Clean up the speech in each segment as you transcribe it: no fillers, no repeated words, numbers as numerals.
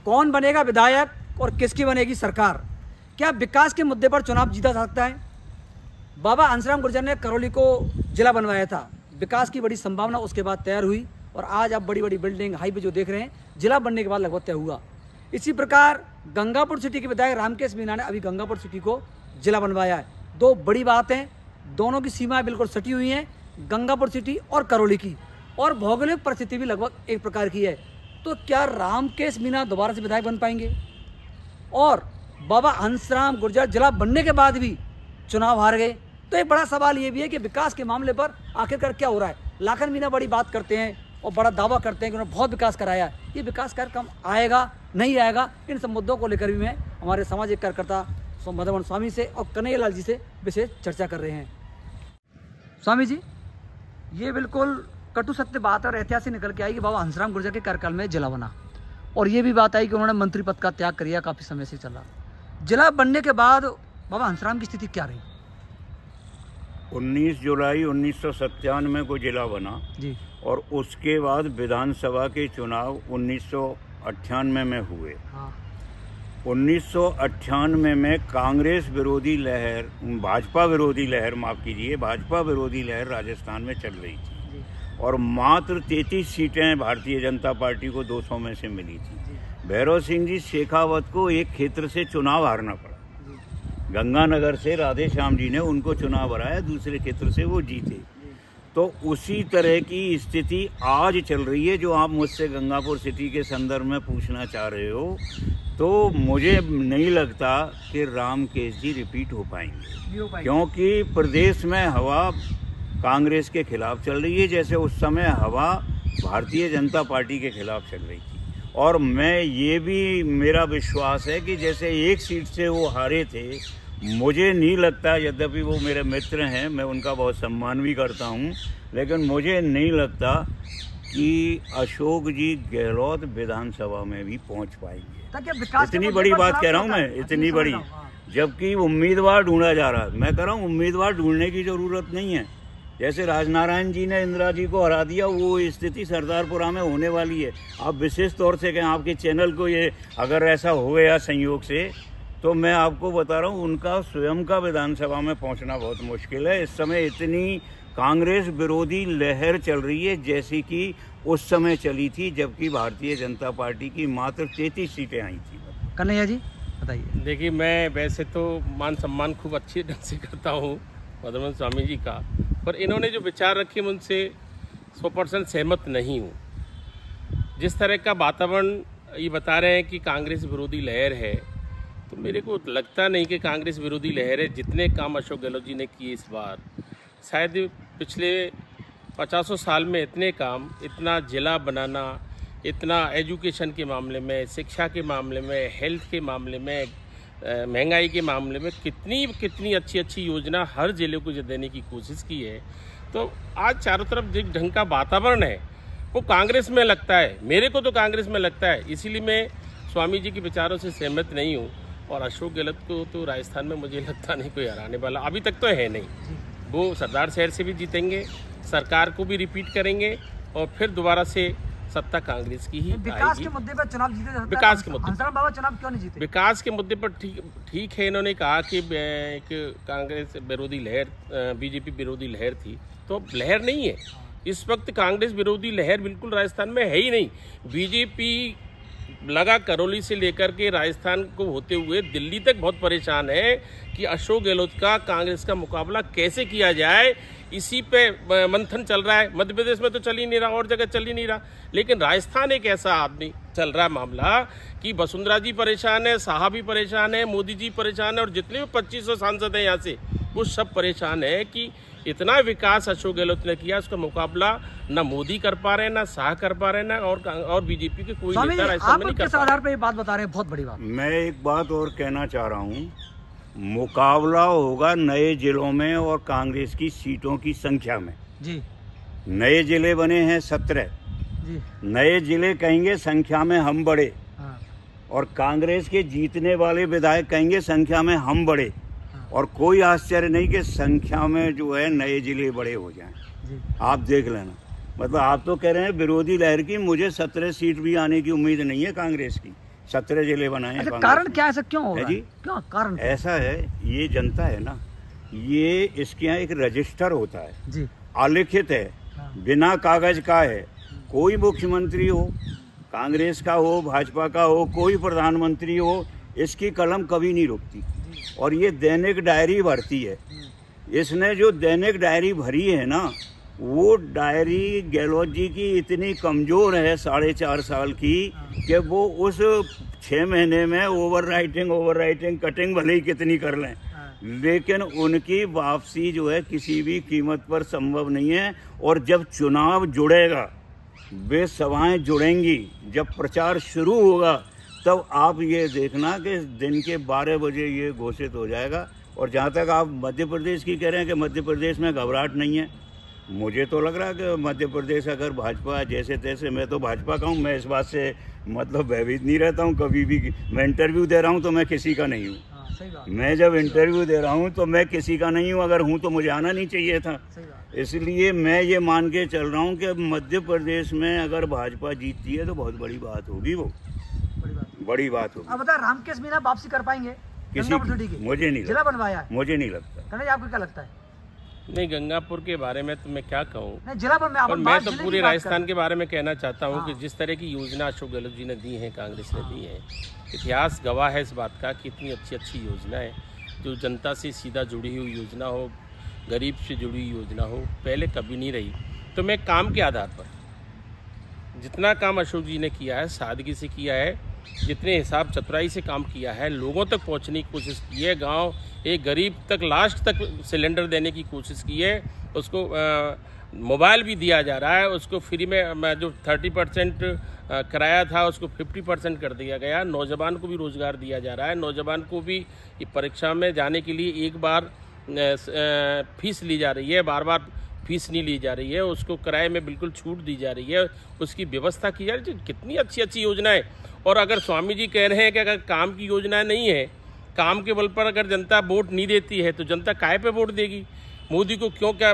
कौन बनेगा विधायक और किसकी बनेगी सरकार। क्या विकास के मुद्दे पर चुनाव जीता जा सकता है? बाबा हंसराम गुर्जर ने करौली को जिला बनवाया था, विकास की बड़ी संभावना उसके बाद तैयार हुई और आज आप बड़ी बड़ी बिल्डिंग हाईवे जो देख रहे हैं जिला बनने के बाद लगभग तय हुआ। इसी प्रकार गंगापुर सिटी के विधायक रामकेश मीणा ने अभी गंगापुर सिटी को जिला बनवाया है। दो बड़ी बातें, दोनों की सीमाएं बिल्कुल सटी हुई हैं, गंगापुर सिटी और करौली की, और भौगोलिक परिस्थिति भी लगभग एक प्रकार की है। तो क्या रामकेश मीणा दोबारा से विधायक बन पाएंगे? और बाबा हंसराम गुर्जर जिला बनने के बाद भी चुनाव हार गए। तो एक बड़ा सवाल ये भी है कि विकास के मामले पर आखिरकार क्या हो रहा है। लाखन मीणा बड़ी बात करते हैं और बड़ा दावा करते हैं कि उन्होंने बहुत विकास कराया है। ये विकास कार्यक्रम आएगा नहीं आएगा, इन सब मुद्दों को लेकर भी मैं हमारे सामाजिक कार्यकर्ता मदन स्वामी से और कन्हैया लाल जी से विशेष चर्चा कर रहे हैं। स्वामी जी, ये बिल्कुल कटु सत्य बात और ऐतिहासिक निकल के आई कि बाबा हंसराम गुर्जर के कार्यकाल में जिला बना, और ये भी बात आई कि उन्होंने मंत्री पद का त्याग किया, काफ़ी समय से चला। जिला बनने के बाद बाबा हंसराम की स्थिति क्या रही? 19 जुलाई 1997 को जिला बना जी, और उसके बाद विधानसभा के चुनाव 1998 में हुए। हाँ। 1998 में कांग्रेस विरोधी लहर, भाजपा विरोधी लहर, माफ कीजिए, भाजपा विरोधी लहर राजस्थान में चल रही थी और मात्र 33 सीटें भारतीय जनता पार्टी को 200 में से मिली थी। भैरव सिंह जी शेखावत को एक क्षेत्र से चुनाव हारना पड़ा, गंगानगर से राधे श्याम जी ने उनको चुनाव हराया, दूसरे क्षेत्र से वो जीते। तो उसी तरह की स्थिति आज चल रही है जो आप मुझसे गंगापुर सिटी के संदर्भ में पूछना चाह रहे हो। तो मुझे नहीं लगता कि रामकेश जी रिपीट हो पाएंगे, क्योंकि प्रदेश में हवा कांग्रेस के खिलाफ चल रही है, जैसे उस समय हवा भारतीय जनता पार्टी के खिलाफ चल रही थी। और मैं ये भी, मेरा विश्वास है कि जैसे एक सीट से वो हारे थे, मुझे नहीं लगता, यद्यपि वो मेरे मित्र हैं, मैं उनका बहुत सम्मान भी करता हूँ, लेकिन मुझे नहीं लगता कि अशोक जी गहलोत विधानसभा में भी पहुँच पाएंगे। इतनी बड़ी बात कह रहा हूँ मैं, इतनी बड़ी, जबकि उम्मीदवार ढूंढा जा रहा है। मैं कह रहा हूँ उम्मीदवार ढूंढने की जरूरत नहीं है। जैसे राजनारायण जी ने इंदिरा जी को हरा दिया, वो स्थिति सरदारपुरा में होने वाली है। आप विशेष तौर से कहें, आपके चैनल को ये अगर ऐसा हो गया संयोग से, तो मैं आपको बता रहा हूँ उनका स्वयं का विधानसभा में पहुँचना बहुत मुश्किल है। इस समय इतनी कांग्रेस विरोधी लहर चल रही है जैसी कि उस समय चली थी, जबकि भारतीय जनता पार्टी की मात्र 33 सीटें आई थी। कन्हैया जी बताइए। देखिए, मैं वैसे तो मान सम्मान खूब अच्छी ढंग से करता हूँ मदन स्वामी जी का, पर इन्होंने जो विचार रखे मैं उनसे 100% सहमत नहीं हूँ। जिस तरह का वातावरण ये बता रहे हैं कि कांग्रेस विरोधी लहर है, तो मेरे को लगता नहीं कि कांग्रेस विरोधी लहर है। जितने काम अशोक गहलोत जी ने किए इस बार, शायद पिछले 50 साल में इतने काम, इतना जिला बनाना, इतना एजुकेशन के मामले में, शिक्षा के मामले में, हेल्थ के मामले में, महंगाई के मामले में कितनी अच्छी योजना हर जिले को देने की कोशिश की है। तो आज चारों तरफ जिस ढंग का वातावरण है वो कांग्रेस में लगता है, मेरे को तो कांग्रेस में लगता है। इसीलिए मैं स्वामी जी के विचारों से सहमत नहीं हूँ। और अशोक गहलोत को तो राजस्थान में मुझे लगता नहीं कोई हराने वाला अभी तक तो है नहीं। वो सरदार शहर से भी जीतेंगे, सरकार को भी रिपीट करेंगे और फिर दोबारा से सत्ता कांग्रेस की ही विकास आएगी। के मुद्दे पर चुनाव जीते जा सकता है। विकास के मुद्दे हंसराम बाबा चुनाव क्यों नहीं जीते? विकास के मुद्दे पर ठीक है, इन्होंने कहा कि कांग्रेस विरोधी लहर, बीजेपी विरोधी लहर थी, तो लहर नहीं है इस वक्त। कांग्रेस विरोधी लहर बिल्कुल राजस्थान में है ही नहीं। बीजेपी लगा करौली से लेकर के राजस्थान को होते हुए दिल्ली तक बहुत परेशान है कि अशोक गहलोत का कांग्रेस का मुकाबला कैसे किया जाए। इसी पे मंथन चल रहा है। मध्य प्रदेश में तो चल ही नहीं रहा, और जगह चल ही नहीं रहा, लेकिन राजस्थान एक ऐसा आदमी चल रहा है मामला कि वसुंधरा जी परेशान है, शाह भी परेशान है, मोदी जी परेशान है, और जितने भी 2500 सांसद हैं यहाँ से वो सब परेशान है कि इतना विकास अशोक गहलोत ने किया, उसका मुकाबला ना मोदी कर पा रहे हैं, ना शाह कर पा रहे हैं, ना और बीजेपी के कोई नेता राजस्थान में नहीं कर पा रहे। किस आधार पर ये बात बता रहे हैं? बहुत बड़ी बात। मैं एक बात और कहना चाह रहा हूँ, मुकाबला होगा नए जिलों में और कांग्रेस की सीटों की संख्या में जी। नए जिले बने हैं 17 जी। नए जिले कहेंगे संख्या में हम बड़े, हाँ। और कांग्रेस के जीतने वाले विधायक कहेंगे संख्या में हम बड़े, और कोई आश्चर्य नहीं कि संख्या में जो है नए जिले बड़े हो जाएं। आप देख लेना। मतलब आप तो कह रहे हैं विरोधी लहर की, मुझे 17 सीट भी आने की उम्मीद नहीं है कांग्रेस की, 17 जिले बनाए। अच्छा, कारण क्या ऐसा क्यों हो रहा है? जी क्यों कारण? ऐसा है, ये जनता है ना, ये इसके यहाँ एक रजिस्टर होता है जी, आलिखित है, बिना कागज का है। कोई मुख्यमंत्री हो, कांग्रेस का हो, भाजपा का हो, कोई प्रधानमंत्री हो, इसकी कलम कभी नहीं रुकती और ये दैनिक डायरी भरती है। इसने जो दैनिक डायरी भरी है ना, वो डायरी गहलोत जी की इतनी कमजोर है 4.5 साल की कि वो उस 6 महीने में ओवर राइटिंग कटिंग भले ही कितनी कर लें, लेकिन उनकी वापसी जो है किसी भी कीमत पर संभव नहीं है। और जब चुनाव जुड़ेगा, वे सभाएं जुड़ेंगी, जब प्रचार शुरू होगा, तब आप ये देखना कि दिन के 12 बजे ये घोषित हो जाएगा। और जहाँ तक आप मध्य प्रदेश की कह रहे हैं कि मध्य प्रदेश में घबराहट नहीं है, मुझे तो लग रहा है कि मध्य प्रदेश अगर भाजपा जैसे तैसे, मैं तो भाजपा का हूँ, मैं इस बात से मतलब भयभीत नहीं रहता हूँ कभी भी। मैं इंटरव्यू दे रहा हूँ तो मैं किसी का नहीं हूँ, मैं जब इंटरव्यू दे रहा हूँ तो मैं किसी का नहीं हूँ, अगर हूँ तो मुझे आना नहीं चाहिए था। इसलिए मैं ये मान के चल रहा हूँ कि मध्य प्रदेश में अगर भाजपा जीतती है तो बहुत बड़ी बात होगी, वो बड़ी बात होगी। अब बता, रामकेश मीणा वापसी कर पाएंगे किसी मुझे नहीं जिला बनवाया है, मुझे नहीं लगता। कन्हैया जी, आपको क्या लगता है? नहीं, गंगापुर के बारे में तो मैं क्या कहूँ, जिला पर मैं तो पूरे राजस्थान के बारे में कहना चाहता हूँ कि हाँ। जिस तरह की योजना अशोक गहलोत जी ने दी है, कांग्रेस ने दी है, इतिहास गवाह है इस बात का कि इतनी अच्छी अच्छी योजना है जो जनता से सीधा जुड़ी हुई योजना हो, गरीब से जुड़ी हुई योजना हो, पहले कभी नहीं रही। तो मैं काम के आधार पर जितना काम अशोक जी ने किया है, सादगी से किया है, जितने हिसाब चतुराई से काम किया है, लोगों तक पहुंचने की कोशिश की है, गांव एक गरीब तक लास्ट तक सिलेंडर देने की कोशिश की है, उसको मोबाइल भी दिया जा रहा है, उसको फ्री में जो 30% किराया था उसको 50% कर दिया गया, नौजवान को भी रोज़गार दिया जा रहा है, नौजवान को भी परीक्षा में जाने के लिए एक बार फीस ली जा रही है, बार बार फीस नहीं ली जा रही है, उसको किराए में बिल्कुल छूट दी जा रही है, उसकी व्यवस्था की जा रही है। कितनी अच्छी अच्छी योजनाएं। और अगर स्वामी जी कह रहे हैं कि अगर काम की योजना नहीं है, काम के बल पर अगर जनता वोट नहीं देती है तो जनता काहे पे वोट देगी? मोदी को क्यों? क्या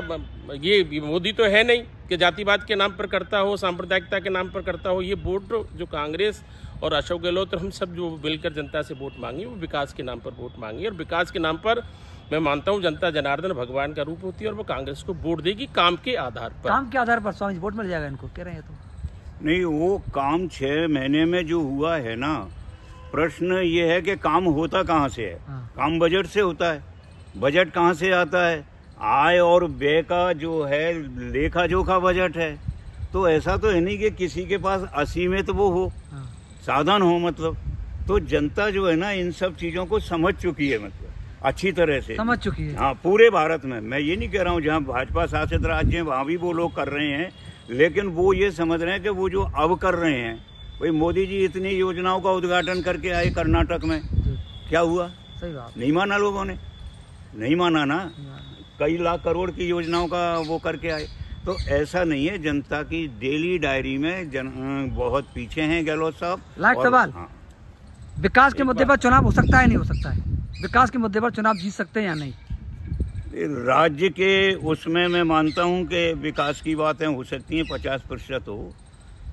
ये मोदी तो है नहीं कि जातिवाद के नाम पर करता हो, सांप्रदायिकता के नाम पर करता हो। ये वोट जो कांग्रेस और अशोक गहलोत और हम सब जो मिलकर जनता से वोट मांगी, वो विकास के नाम पर वोट मांगी। और विकास के नाम पर मैं मानता हूँ जनता जनार्दन भगवान का रूप होती है और वो कांग्रेस को वोट देगी काम के आधार पर। काम के आधार पर स्वामी जी वोट मिल जाएगा इनको, कह रहे हैं तो नहीं, वो काम 6 महीने में जो हुआ है ना, प्रश्न ये है कि काम होता कहाँ से है? काम बजट से होता है। बजट कहाँ से आता है? आय और व्यय का जो है लेखा जोखा बजट है। तो ऐसा तो है नहीं कि किसी के पास असीमित वो हो, साधन हो, मतलब। तो जनता जो है ना इन सब चीजों को समझ चुकी है, मतलब अच्छी तरह से समझ चुकी है। हाँ, पूरे भारत में। मैं ये नहीं कह रहा हूँ जहाँ भाजपा शासित राज्य हैं वहाँ भी वो लोग कर रहे हैं, लेकिन वो ये समझ रहे हैं कि वो जो अब कर रहे हैं, भाई मोदी जी इतनी योजनाओं का उद्घाटन करके आए कर्नाटक में, क्या हुआ? सही बात। नहीं माना लोगों ने, नहीं माना ना। कई लाख करोड़ की योजनाओं का वो करके आए। तो ऐसा नहीं है, जनता की डेली डायरी में बहुत पीछे हैं गहलोत साहब। लास्ट सवाल, विकास के मुद्दे पर चुनाव हो सकता है नहीं हो सकता है? विकास के मुद्दे पर चुनाव जीत सकते हैं या नहीं? राज्य के उसमें मैं मानता हूं कि विकास की बातें हो सकती हैं, 50% हो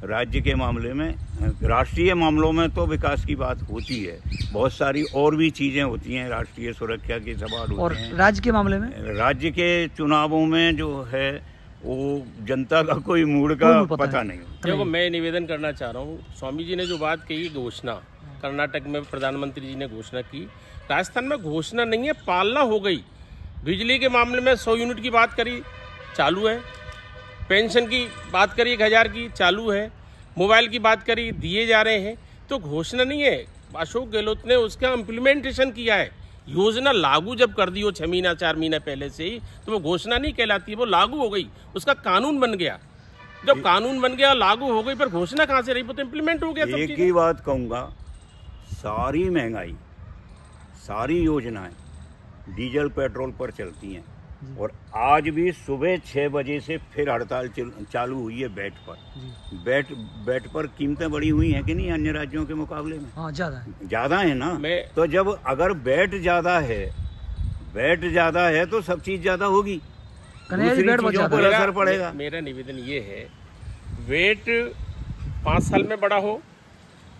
राज्य के मामले में। राष्ट्रीय मामलों में तो विकास की बात होती है, बहुत सारी और भी चीजें होती हैं, राष्ट्रीय सुरक्षा के सवाल होते हैं। राज्य के मामले में, राज्य के चुनावों में जो है वो जनता का कोई मूड का पता नहीं। देखो, मैं निवेदन करना चाह रहा हूँ, स्वामी जी ने जो बात कही, घोषणा कर्नाटक में प्रधानमंत्री जी ने घोषणा की, राजस्थान में घोषणा नहीं है, पालना हो गई। बिजली के मामले में 100 यूनिट की बात करी, चालू है। पेंशन की बात करी 1000 की, चालू है। मोबाइल की बात करी, दिए जा रहे हैं। तो घोषणा नहीं है, अशोक गहलोत ने उसका इम्प्लीमेंटेशन किया है। योजना लागू जब कर दी हो 6 महीना 4 महीने पहले से ही, तो वो घोषणा नहीं कहलाती, वो लागू हो गई, उसका कानून बन गया। जब कानून बन गया, लागू हो गई, पर घोषणा कहाँ से रही? वो तो इम्प्लीमेंट हो गया। एक ही बात कहूँगा, सारी महंगाई, सारी योजनाएं डीजल पेट्रोल पर चलती हैं। और आज भी सुबह 6 बजे से फिर हड़ताल चालू हुई है बैट पर। बैट पर कीमतें बढ़ी हुई हैं कि नहीं अन्य राज्यों के मुकाबले में? हाँ, ज्यादा है ना। तो जब अगर बैट ज्यादा है तो सब चीज ज्यादा होगी, दूसरी चीजों पर असर पड़ेगा। मेरा निवेदन ये है, वेट 5 साल में बड़ा हो,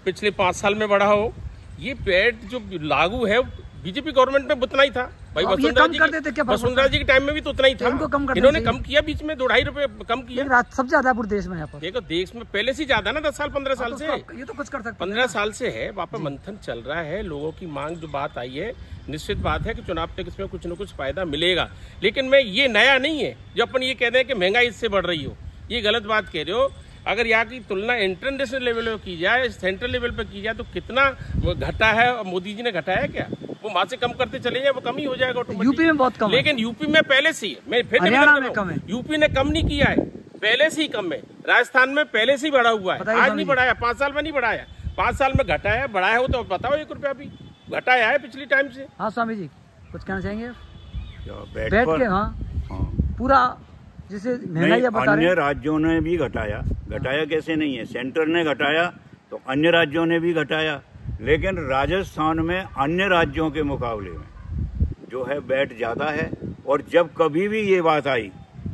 पिछले 5 साल में बढ़ा हो। ये वैट जो लागू है बीजेपी गवर्नमेंट में उतना ही था भाई। वसुंधरा जी के टाइम में भी तो उतना ही था। इन्होंने कम किया बीच में, 2-2.5 रुपए कम किया। सबसे ज्यादा पूरे देश में यहाँ पर देखो, देश में पहले से ज्यादा ना 10 साल 15 साल से। ये तो कुछ कर सकते 15 साल से है वहाँ पे मंथन चल रहा है। लोगों की मांग जो बात आई है, निश्चित बात है कि चुनाव टैक्स में कुछ न कुछ फायदा मिलेगा। लेकिन मैं ये नया नहीं है जो अपन ये कह रहे हैं कि महंगाई इससे बढ़ रही हो, ये गलत बात कह रहे हो। अगर यहाँ की तुलना इंटरनेशनल लेवल पे की जाए, सेंट्रल लेवल पे की जाए, तो कितना घटा है और मोदी जी ने घटाया क्या? वो वहां से कम करते चले जाए, वो कम ही हो जाएगा ऑटोमेटिक। यूपी में बहुत कम है। लेकिन यूपी में पहले से ही, मैं फिर हरियाणा में कम है। यूपी ने कम नहीं किया है, पहले से ही कम है। राजस्थान में पहले से ही बढ़ा हुआ है, आज नहीं बढ़ाया, 5 साल में नहीं बढ़ाया, 5 साल में घटाया। बढ़ाया हो तो बताओ 1 रुपया भी घटाया है पिछली टाइम से। हाँ स्वामी जी, कुछ कहना चाहेंगे? बैठ के हाँ पूरा जैसे महंगाई बता रहे अन्य राज्यों ने भी घटाया कैसे नहीं है, सेंटर ने घटाया तो अन्य राज्यों ने भी घटाया। लेकिन राजस्थान में अन्य राज्यों के मुकाबले में जो है बैट ज्यादा है। और जब कभी भी ये बात आई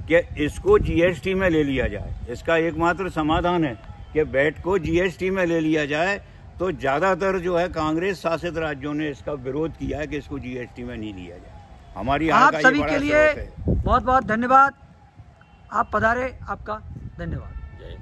कि इसको जीएसटी में ले लिया जाए, इसका एकमात्र समाधान है कि बैट को जीएसटी में ले लिया जाए, तो ज्यादातर जो है कांग्रेस शासित राज्यों ने इसका विरोध किया है कि इसको जीएसटी में नहीं लिया जाए। हमारी आप सभी के लिए बहुत बहुत धन्यवाद। आप पधारे, आपका धन्यवाद। जय